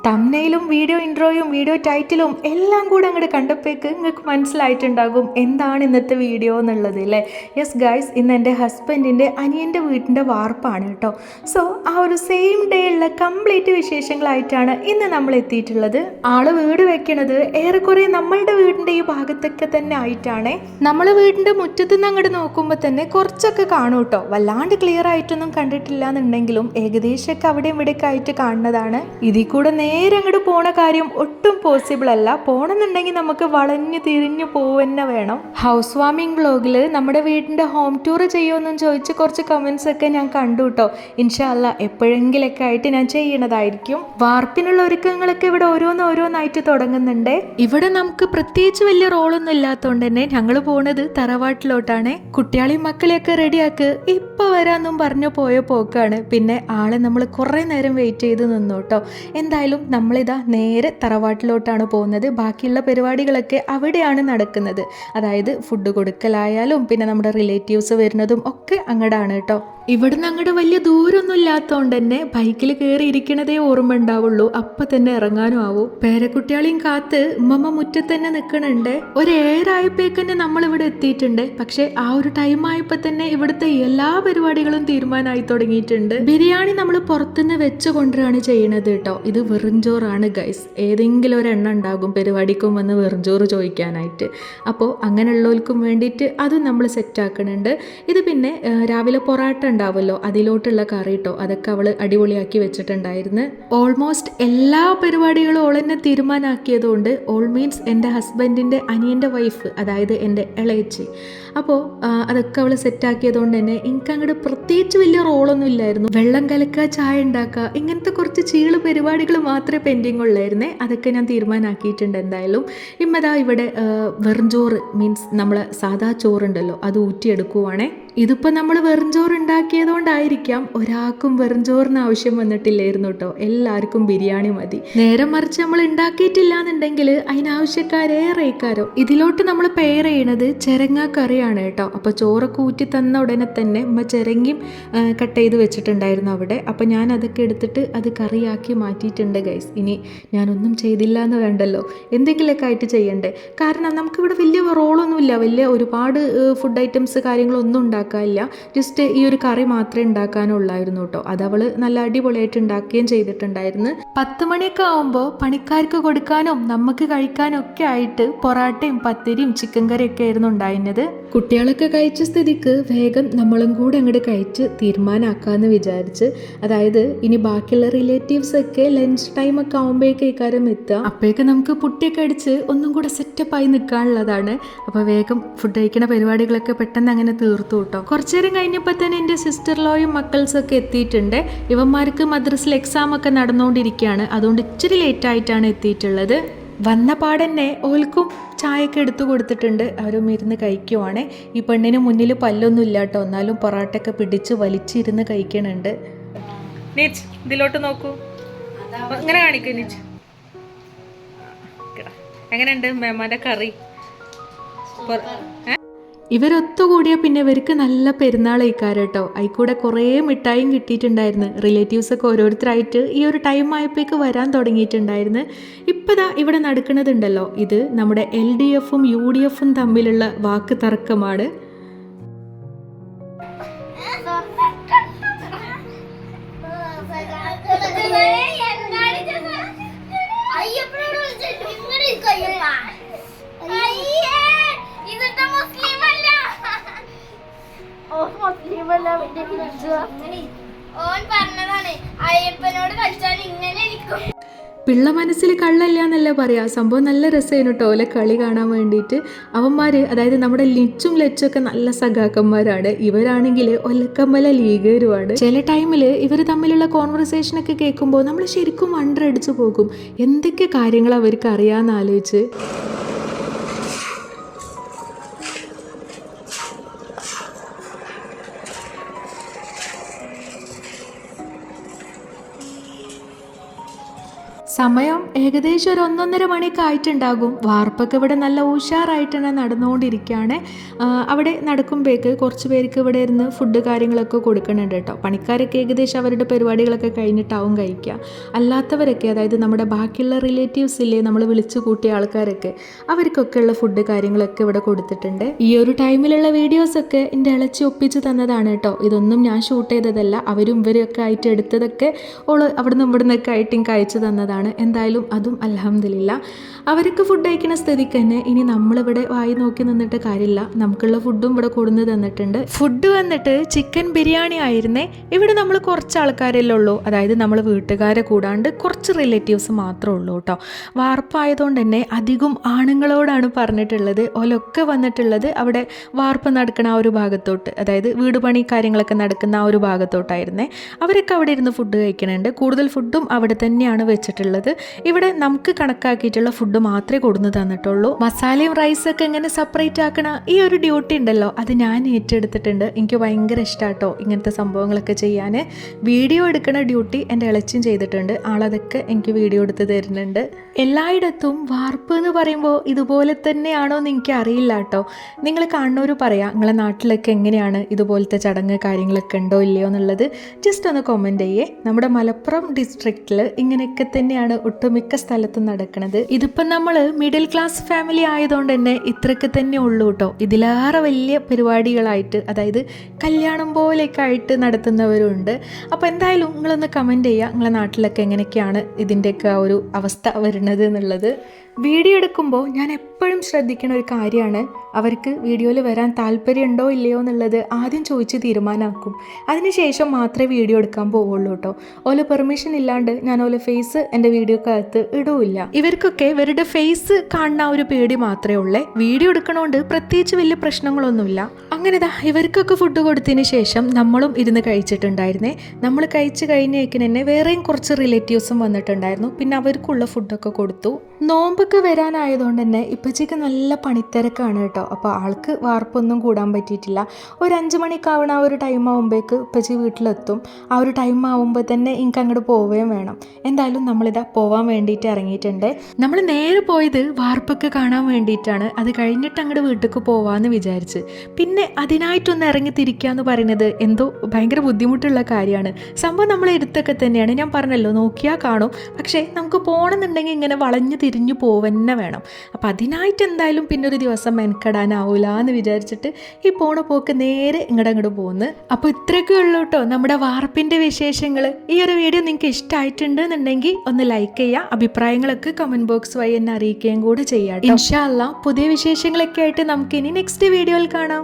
തംബ്നെയിലും video ഇൻട്രോയും video ടൈറ്റിലും എല്ലാം കൂടെ അങ്ങോട്ട് കണ്ടപ്പോഴേക്ക് നിങ്ങൾക്ക് മനസ്സിലായിട്ടുണ്ടാകും എന്താണ് ഇന്നത്തെ വീഡിയോ എന്നുള്ളത് അല്ലേ. യെസ് ഗൈസ്, ഇന്ന് എൻ്റെ ഹസ്ബൻഡിൻ്റെ അനിയൻ്റെ വീടിൻ്റെ വാർപ്പാണ് കേട്ടോ. സോ ആ ഒരു സെയിം ഡേ ഉള്ള കംപ്ലീറ്റ് വിശേഷങ്ങളായിട്ടാണ് ഇന്ന് നമ്മൾ എത്തിയിട്ടുള്ളത്. ആള് വീട് വെക്കണത് ഏറെക്കുറെ നമ്മളുടെ വീടിൻ്റെ ഈ ഭാഗത്തൊക്കെ തന്നെ ആയിട്ടാണ്. നമ്മൾ വീടിൻ്റെ മുറ്റത്തുനിന്ന് അങ്ങോട്ട് നോക്കുമ്പോൾ തന്നെ കുറച്ചൊക്കെ കാണും കേട്ടോ. വല്ലാണ്ട് ക്ലിയർ ആയിട്ടൊന്നും കണ്ടിട്ടില്ല എന്നുണ്ടെങ്കിലും ഏകദേശമൊക്കെ അവിടെ ഇവിടെയൊക്കെ ആയിട്ട് കാണുന്നതാണ്. ഇതിൽ കൂടെ നേരെ അങ്ങോട്ട് പോണ കാര്യം ഒട്ടും പോസിബിൾ അല്ല. പോണെന്നുണ്ടെങ്കിൽ നമുക്ക് വളഞ്ഞു തിരിഞ്ഞു പോവന്നെ വേണം. ഹൗസ് വാമിംഗ് വ്ലോഗിൽ നമ്മുടെ വീടിൻ്റെ ഹോം ടൂർ ചെയ്യുമെന്നും ചോദിച്ച് കുറച്ച് കമൻസ് ഒക്കെ ഞാൻ കണ്ടു കേട്ടോ. ഇൻഷാ അല്ലാ എപ്പോഴെങ്കിലൊക്കെ ആയിട്ട് ഞാൻ ചെയ്യണതായിരിക്കും. വാർപ്പിനുള്ള ഒരുക്കങ്ങളൊക്കെ ഇവിടെ ഓരോന്നായിട്ട് തുടങ്ങുന്നുണ്ട്. ഇവിടെ നമുക്ക് പ്രത്യേകിച്ച് വലിയ റോളൊന്നും ഇല്ലാത്തതുകൊണ്ട് തന്നെ ഞങ്ങൾ പോണത് തറവാട്ടിലോട്ടാണ്. കുട്ടികളെയും മക്കളെയൊക്കെ റെഡിയാക്ക് ഇപ്പൊ വരാന്നും പറഞ്ഞു പോയ പോക്കാണ്. പിന്നെ ആളെ നമ്മൾ കുറെ നേരം വെയിറ്റ് ചെയ്ത് നിന്നു കേട്ടോ. എന്തായാലും നമ്മളിതാ നേരെ തറവാട്ടിലോട്ടാണ് പോകുന്നത്. ബാക്കിയുള്ള പരിപാടികളൊക്കെ അവിടെയാണ് നടക്കുന്നത്. അതായത് ഫുഡ് കൊടുക്കലായാലും പിന്നെ നമ്മുടെ റിലേറ്റീവ്സ് വരുന്നതും ഒക്കെ അങ്ങടാണ് കേട്ടോ. ഇവിടുന്ന് അങ്ങോട്ട് വലിയ ദൂരമൊന്നും ഇല്ലാത്തതുകൊണ്ട് തന്നെ ബൈക്കിൽ കയറി ഇരിക്കണതേ ഓർമ്മ ഉണ്ടാവുള്ളൂ. അപ്പം തന്നെ ഇറങ്ങാനും ആവും. പേരക്കുട്ടികളെയും കാത്ത് ഉമ്മമ്മ മുറ്റത്ത് തന്നെ നിൽക്കണുണ്ട്. ഒരു 7 ആയപ്പോഴേക്ക് തന്നെ നമ്മളിവിടെ എത്തിയിട്ടുണ്ട്. പക്ഷെ ആ ഒരു ടൈം ആയപ്പോൾ തന്നെ ഇവിടുത്തെ എല്ലാ പരിപാടികളും തീരുമാനമായി തുടങ്ങിയിട്ടുണ്ട്. ബിരിയാണി നമ്മൾ പുറത്തുനിന്ന് വെച്ച് കൊണ്ടുവരികയാണ് ചെയ്യണത് കേട്ടോ. ഇത് വെറുംചോറാണ് ഗൈസ്. ഏതെങ്കിലും ഒരു എണ്ണ ഉണ്ടാകും പരിപാടിക്കും വന്ന് വെറുംചോറ് ചോദിക്കാനായിട്ട്. അപ്പോൾ അങ്ങനെയുള്ളവർക്കും വേണ്ടിയിട്ട് അതും നമ്മൾ സെറ്റാക്കുന്നുണ്ട്. ഇത് പിന്നെ രാവിലെ പൊറാട്ട ഉണ്ടാവുമല്ലോ, അതിലോട്ടുള്ള കറി കേട്ടോ. അതൊക്കെ അവൾ അടിപൊളിയാക്കി വെച്ചിട്ടുണ്ടായിരുന്നു. ഓൾമോസ്റ്റ് എല്ലാ പരിപാടികളും ഓൾ തന്നെ തീരുമാനമാക്കിയതുകൊണ്ട് ഓൾ മീൻസ് എൻ്റെ ഹസ്ബൻഡിൻ്റെ അനിയൻ്റെ വൈഫ്, അതായത് എൻ്റെ ഇളയച്ചി. അപ്പോൾ അതൊക്കെ അവൾ സെറ്റാക്കിയതുകൊണ്ട് തന്നെ എനിക്ക് അങ്ങോട്ട് പ്രത്യേകിച്ച് വലിയ റോളൊന്നും ഇല്ലായിരുന്നു. വെള്ളം കലക്കുക, ചായ ഉണ്ടാക്കുക, ഇങ്ങനത്തെ കുറച്ച് ചീള് പരിപാടികൾ മാത്രമേ പെൻഡിങ് ഉള്ളായിരുന്നേ. അതൊക്കെ ഞാൻ തീരുമാനമാക്കിയിട്ടുണ്ട്. എന്തായാലും ഇമ്മതാ ഇവിടെ വെറുംചോറ് മീൻസ് നമ്മളെ സാധാ ചോറുണ്ടല്ലോ അത് ഊറ്റിയെടുക്കുവാണേ. ഇതിപ്പോൾ നമ്മൾ വെറുംചോറ് ഉണ്ടാക്കിയതുകൊണ്ടായിരിക്കാം ഒരാൾക്കും വെറുംചോറിന് ആവശ്യം വന്നിട്ടില്ലായിരുന്നു കേട്ടോ. എല്ലാവർക്കും ബിരിയാണി മതി. നേരെ മറിച്ച് നമ്മൾ ഉണ്ടാക്കിയിട്ടില്ല എന്നുണ്ടെങ്കിൽ അതിനാവശ്യക്കാരേറെക്കാരോ. ഇതിലോട്ട് നമ്മൾ പെയർ ചെയ്യണത് ചെരങ്ങ കറിയാണ് കേട്ടോ. അപ്പോൾ ചോറൊക്കെ ഊറ്റി തന്ന ഉടനെ തന്നെ ഉമ്മ ചെരങ്ങയും കട്ട് ചെയ്ത് വെച്ചിട്ടുണ്ടായിരുന്നു അവിടെ. അപ്പോൾ ഞാൻ അതൊക്കെ എടുത്തിട്ട് അത് കറിയാക്കി മാറ്റിയിട്ടുണ്ട് ഗൈസ്. ഇനി ഞാനൊന്നും ചെയ്തില്ല എന്ന് വേണ്ടല്ലോ, എന്തെങ്കിലുമൊക്കെ ആയിട്ട് ചെയ്യണ്ടേ. കാരണം നമുക്കിവിടെ വലിയ റോളൊന്നുമില്ല, വലിയ ഒരുപാട് ഫുഡ് ഐറ്റംസ് കാര്യങ്ങളൊന്നും ഉണ്ടാക്കില്ല. ജസ്റ്റ് ഈ ഒരു കറി മാത്രമേ ഉണ്ടാക്കാനുള്ളായിരുന്നു കേട്ടോ. അതവൾ നല്ല അടിപൊളിയായിട്ട് ഉണ്ടാക്കുകയും ചെയ്തിട്ടുണ്ടായിരുന്നു. 10 മണിയൊക്കെ ആവുമ്പോൾ പണിക്കാർക്ക് കൊടുക്കാനും നമുക്ക് കഴിക്കാനും ഒക്കെ ആയിട്ട് പൊറാട്ടയും പത്തിരിയും ചിക്കൻ കറിയൊക്കെ ആയിരുന്നു ഉണ്ടായിരുന്നത്. കുട്ടികളൊക്കെ കഴിച്ച സ്ഥിതിക്ക് വേഗം നമ്മളും കൂടെ അങ്ങോട്ട് കഴിച്ച് തീരുമാനമാക്കാമെന്ന് വിചാരിച്ച്. അതായത് ഇനി ബാക്കിയുള്ള റിലേറ്റീവ്സ് ഒക്കെ ലഞ്ച് ടൈം ഒക്കെ ആകുമ്പോഴേക്ക് ഇക്കാര്യം എത്തുക. അപ്പോഴേക്ക് നമുക്ക് പുട്ടിയൊക്കെ അടിച്ച് ഒന്നും കൂടെ സെറ്റപ്പായി നിൽക്കാനുള്ളതാണ്. അപ്പോൾ വേഗം ഫുഡ് കഴിക്കുന്ന പരിപാടികളൊക്കെ പെട്ടെന്ന് അങ്ങനെ തീർത്തു കേട്ടോ. കുറച്ചു നേരം കഴിഞ്ഞപ്പോൾ തന്നെ എൻ്റെ സിസ്റ്റർ ലോയും മക്കൾസൊക്കെ എത്തിയിട്ടുണ്ട്. ഇവന്മാർക്ക് മദ്രസിൽ എക്സാം ഒക്കെ നടന്നുകൊണ്ടിരിക്കുകയാണ്. അതുകൊണ്ട് ഇച്ചിരി ലേറ്റായിട്ടാണ് എത്തിയിട്ടുള്ളത്. വന്ന പാടന്നെ ഓൽക്കും ചായയൊക്കെ എടുത്തു കൊടുത്തിട്ടുണ്ട്. അവരും ഇരുന്ന് കഴിക്കുവാണ്. ഈ പെണ്ണിന് മുന്നിൽ പല്ലൊന്നും ഇല്ല കേട്ടോ. എന്നാലും പൊറാട്ടയൊക്കെ പിടിച്ച് വലിച്ചിരുന്ന് കഴിക്കണുണ്ട്. നീച്ച് ഇതിലോട്ട് നോക്കൂ, ഇങ്ങനെ കാണിക്കൂ നീച്ച്. എങ്ങനെയുണ്ട് മേമാൻ്റെ കറി? ഇവരൊത്തുകൂടിയ പിന്നെ ഇവർക്ക് നല്ല പെരുന്നാൾ കഴിക്കാറ് കേട്ടോ. അതിൽക്കൂടെ കുറേ മിഠായും കിട്ടിയിട്ടുണ്ടായിരുന്നു. റിലേറ്റീവ്സൊക്കെ ഓരോരുത്തരായിട്ട് ഈ ഒരു ടൈം ആയപ്പോഴേക്ക് വരാൻ തുടങ്ങിയിട്ടുണ്ടായിരുന്നു. ഇപ്പോൾ ദാ ഇവിടെ നടക്കുന്നതുണ്ടല്ലോ, ഇത് നമ്മുടെ LDFും UDFും തമ്മിലുള്ള വാക്ക് തർക്കമാണ്. പിള്ള മനസ്സിൽ കള്ളല്ല എന്നല്ല പറയാ. സംഭവം നല്ല രസമായിരുന്നു കേട്ടോ ഓലെ കളി കാണാൻ വേണ്ടിയിട്ട്. അവന്മാർ അതായത് നമ്മുടെ ലിച്ചും ലച്ചൊക്കെ നല്ല സഖാക്കന്മാരാണ്. ഇവരാണെങ്കിൽ ഒലക്കമ്മല ലീഗരുമാണ്. ചില ടൈമിൽ ഇവർ തമ്മിലുള്ള കോൺവെർസേഷനൊക്കെ കേൾക്കുമ്പോൾ നമ്മൾ ശരിക്കും വണ്ടർ അടിച്ചു പോകും. എന്തൊക്കെ കാര്യങ്ങൾ അവർക്ക് അറിയാമെന്ന് ആലോചിച്ച്. സമയം ഏകദേശം ഒരു 1-1.5 മണിയൊക്കെ ആയിട്ടുണ്ടാകും. വാർപ്പൊക്കെ ഇവിടെ നല്ല ഉഷാറായിട്ട് തന്നെ നടന്നുകൊണ്ടിരിക്കുകയാണ്. അവിടെ നടക്കുമ്പോഴേക്ക് കുറച്ച് പേർക്ക് ഇവിടെ ഇരുന്ന് ഫുഡ് കാര്യങ്ങളൊക്കെ കൊടുക്കുന്നുണ്ട് കേട്ടോ. പണിക്കാരൊക്കെ ഏകദേശം അവരുടെ പരിപാടികളൊക്കെ കഴിഞ്ഞിട്ടാവും കഴിക്കുക. അല്ലാത്തവരൊക്കെ, അതായത് നമ്മുടെ ബാക്കിയുള്ള റിലേറ്റീവ്സ് ഇല്ലേ, നമ്മൾ വിളിച്ചു കൂട്ടിയ ആൾക്കാരൊക്കെ, അവർക്കൊക്കെ ഉള്ള ഫുഡ് കാര്യങ്ങളൊക്കെ ഇവിടെ കൊടുത്തിട്ടുണ്ട്. ഈ ഒരു ടൈമിലുള്ള വീഡിയോസൊക്കെ എൻ്റെ ഇളച്ചി ഒപ്പിച്ച് തന്നതാണ് കേട്ടോ. ഇതൊന്നും ഞാൻ ഷൂട്ട് ചെയ്തതല്ല, അവരും ഇവരൊക്കെ ആയിട്ട് എടുത്തതൊക്കെ ഓള് അവിടുന്ന് ഇവിടുന്നൊക്കെ ആയിട്ടും കഴിച്ചു തന്നതാണ്. എന്തായാലും അതും അൽഹംദുലില്ലാ. അവർക്ക് ഫുഡ് കഴിക്കുന്ന സ്ഥിതിക്ക് തന്നെ ഇനി നമ്മളിവിടെ വായി നോക്കി നിന്നിട്ട് കാര്യമില്ല, നമുക്കുള്ള ഫുഡും ഇവിടെ കൊടുന്ന് തന്നിട്ടുണ്ട്. ഫുഡ് വന്നിട്ട് ചിക്കൻ ബിരിയാണി ആയിരുന്നേ. ഇവിടെ നമ്മൾ കുറച്ച് ആൾക്കാരല്ലേ ഉള്ളൂ, അതായത് നമ്മൾ വീട്ടുകാരെ കൂടാണ്ട് കുറച്ച് റിലേറ്റീവ്സ് മാത്രമേ ഉള്ളൂ കേട്ടോ. വാർപ്പായതുകൊണ്ട് തന്നെ അധികം ആണുങ്ങളോടാണ് പറഞ്ഞിട്ടുള്ളത്. ഓലൊക്കെ വന്നിട്ടുള്ളത് അവിടെ വാർപ്പ് നടക്കുന്ന ആ ഒരു ഭാഗത്തോട്ട്, അതായത് വീട് പണി കാര്യങ്ങളൊക്കെ നടക്കുന്ന ആ ഒരു ഭാഗത്തോട്ടായിരുന്നേ. അവരൊക്കെ അവിടെ ഇരുന്ന് ഫുഡ് കഴിക്കുന്നുണ്ട്. കൂടുതൽ ഫുഡും അവിടെ തന്നെയാണ് വെച്ചിട്ടുള്ളത്. ഇവിടെ നമുക്ക് കണക്കാക്കിയിട്ടുള്ള ഫുഡ് മാത്രമേ കൊടുന്ന് തന്നിട്ടുള്ളൂ. മസാലയും റൈസൊക്കെ ഇങ്ങനെ സെപ്പറേറ്റ് ആക്കണ ഈ ഒരു ഡ്യൂട്ടി ഉണ്ടല്ലോ, അത് ഞാൻ ഏറ്റെടുത്തിട്ടുണ്ട്. എനിക്ക് ഭയങ്കര ഇഷ്ടമാട്ടോ ഇങ്ങനത്തെ സംഭവങ്ങളൊക്കെ ചെയ്യാൻ. വീഡിയോ എടുക്കുന്ന ഡ്യൂട്ടി എൻ്റെ ഇളച്ചിയും ചെയ്തിട്ടുണ്ട്. ആളതൊക്കെ എനിക്ക് വീഡിയോ എടുത്ത് തരുന്നുണ്ട്. എല്ലായിടത്തും വാർപ്പ് എന്ന് പറയുമ്പോൾ ഇതുപോലെ തന്നെയാണോ എന്ന് എനിക്ക് അറിയില്ല കേട്ടോ. നിങ്ങൾ കാണുന്നവർ പറയാം നിങ്ങളെ നാട്ടിലൊക്കെ എങ്ങനെയാണ്, ഇതുപോലത്തെ ചടങ്ങ് കാര്യങ്ങളൊക്കെ ഉണ്ടോ ഇല്ലയോ എന്നുള്ളത് ജസ്റ്റ് ഒന്ന് കമൻറ്റ് ചെയ്യേ. നമ്മുടെ മലപ്പുറം ഡിസ്ട്രിക്റ്റിൽ ഇങ്ങനെയൊക്കെ തന്നെയാണ് ഒട്ടുമിക്ക സ്ഥലത്തും നടക്കുന്നത്. ഇതിപ്പം നമ്മൾ മിഡിൽ ക്ലാസ് ഫാമിലി ആയതുകൊണ്ട് തന്നെ ഇത്രയൊക്കെ തന്നെ ഉള്ളൂ കേട്ടോ. ഇതിലേറെ വലിയ പരിപാടികളായിട്ട്, അതായത് കല്യാണം പോലെയൊക്കെ ആയിട്ട് നടത്തുന്നവരുണ്ട്. അപ്പോൾ എന്തായാലും നിങ്ങളൊന്ന് കമൻറ്റ് ചെയ്യുക, നിങ്ങളെ നാട്ടിലൊക്കെ എങ്ങനെയൊക്കെയാണ് ഇതിൻ്റെയൊക്കെ ആ ഒരു അവസ്ഥ വരുന്നത് എന്നുള്ളത്. വീഡിയോ എടുക്കുമ്പോൾ ഞാൻ എപ്പോഴും ശ്രദ്ധിക്കുന്ന ഒരു കാര്യമാണ്, അവർക്ക് വീഡിയോയിൽ വരാൻ താല്പര്യമുണ്ടോ ഇല്ലയോ എന്നുള്ളത് ആദ്യം ചോദിച്ച് തീരുമാനമാക്കും. അതിനുശേഷം മാത്രമേ വീഡിയോ എടുക്കാൻ പോവുള്ളൂ കേട്ടോ. ഓല പെർമിഷൻ ഇല്ലാണ്ട് ഞാൻ ഓല ഫേസ് എൻ്റെ വീഡിയോക്കകത്ത് ഇടൂല്ല. ഇവർക്കൊക്കെ ഇവരുടെ ഫേസ് കാണുന്ന ഒരു പേടി മാത്രമേ ഉള്ളേ. വീഡിയോ എടുക്കണോണ്ട് പ്രത്യേകിച്ച് വലിയ പ്രശ്നങ്ങളൊന്നുമില്ല. അങ്ങനെതാ ഇവർക്കൊക്കെ ഫുഡ് കൊടുത്തതിന് ശേഷം നമ്മളും ഇരുന്ന് കഴിച്ചിട്ടുണ്ടായിരുന്നേ. നമ്മൾ കഴിച്ച് കഴിഞ്ഞേക്കിന് തന്നെ വേറെയും കുറച്ച് റിലേറ്റീവ്സും വന്നിട്ടുണ്ടായിരുന്നു. പിന്നെ അവർക്കുള്ള ഫുഡൊക്കെ കൊടുത്തു. നോമ്പൊക്കെ വരാനായതുകൊണ്ട് തന്നെ ഇപ്പച്ചിക്ക് നല്ല പണിത്തിരക്കാണ് കേട്ടോ. അപ്പോൾ ആൾക്ക് വാർപ്പൊന്നും കൂടാൻ പറ്റിയിട്ടില്ല. ഒരു 5 മണിക്കാവണ ആ ഒരു ടൈം ആകുമ്പോഴേക്ക് ഇപ്പച്ചി വീട്ടിലെത്തും. ആ ഒരു ടൈം ആകുമ്പോൾ തന്നെ എനിക്ക് അങ്ങോട്ട് പോവുകയും വേണം. എന്തായാലും നമ്മളിതാ പോവാൻ വേണ്ടിയിട്ട് ഇറങ്ങിയിട്ടുണ്ട്. നമ്മൾ നേരെ പോയത് വാർപ്പൊക്കെ കാണാൻ വേണ്ടിയിട്ടാണ്. അത് കഴിഞ്ഞിട്ട് അങ്ങോട്ട് വീട്ടിലേക്ക് പോവാമെന്ന് വിചാരിച്ച്. പിന്നെ അതിനായിട്ടൊന്ന് ഇറങ്ങി തിരിക്കുക എന്ന് പറയുന്നത് എന്തോ ഭയങ്കര ബുദ്ധിമുട്ടുള്ള കാര്യമാണ്. സംഭവം നമ്മളെ എടുത്തൊക്കെ തന്നെയാണ്, ഞാൻ പറഞ്ഞല്ലോ, നോക്കിയാൽ കാണും. പക്ഷേ നമുക്ക് പോകണമെന്നുണ്ടെങ്കിൽ ഇങ്ങനെ വളഞ്ഞ് തിരിഞ്ഞു പോവന്നെ വേണം. അപ്പം അതിനായിട്ട് എന്തായാലും പിന്നെ ഒരു ദിവസം മെനക്കെടാനാവില്ല എന്ന് വിചാരിച്ചിട്ട് ഈ പോണ പോക്ക് നേരെ അങ്ങോട്ട് പോകുന്നു. അപ്പോൾ ഇത്രയൊക്കെ ഉള്ളൂ കേട്ടോ നമ്മുടെ വാർപ്പിൻ്റെ വിശേഷങ്ങൾ. ഈ ഒരു വീഡിയോ നിങ്ങൾക്ക് ഇഷ്ടമായിട്ടുണ്ട് എന്നുണ്ടെങ്കിൽ ഒന്ന് ലൈക്ക് ചെയ്യുക. അഭിപ്രായങ്ങളൊക്കെ കമൻറ്റ് ബോക്സ് വഴി എന്നെ അറിയിക്കുകയും കൂടെ ചെയ്യാം. ഇൻഷാ അല്ലാഹ് പുതിയ വിശേഷങ്ങളൊക്കെ ആയിട്ട് നമുക്ക് ഇനി നെക്സ്റ്റ് വീഡിയോയിൽ കാണാം.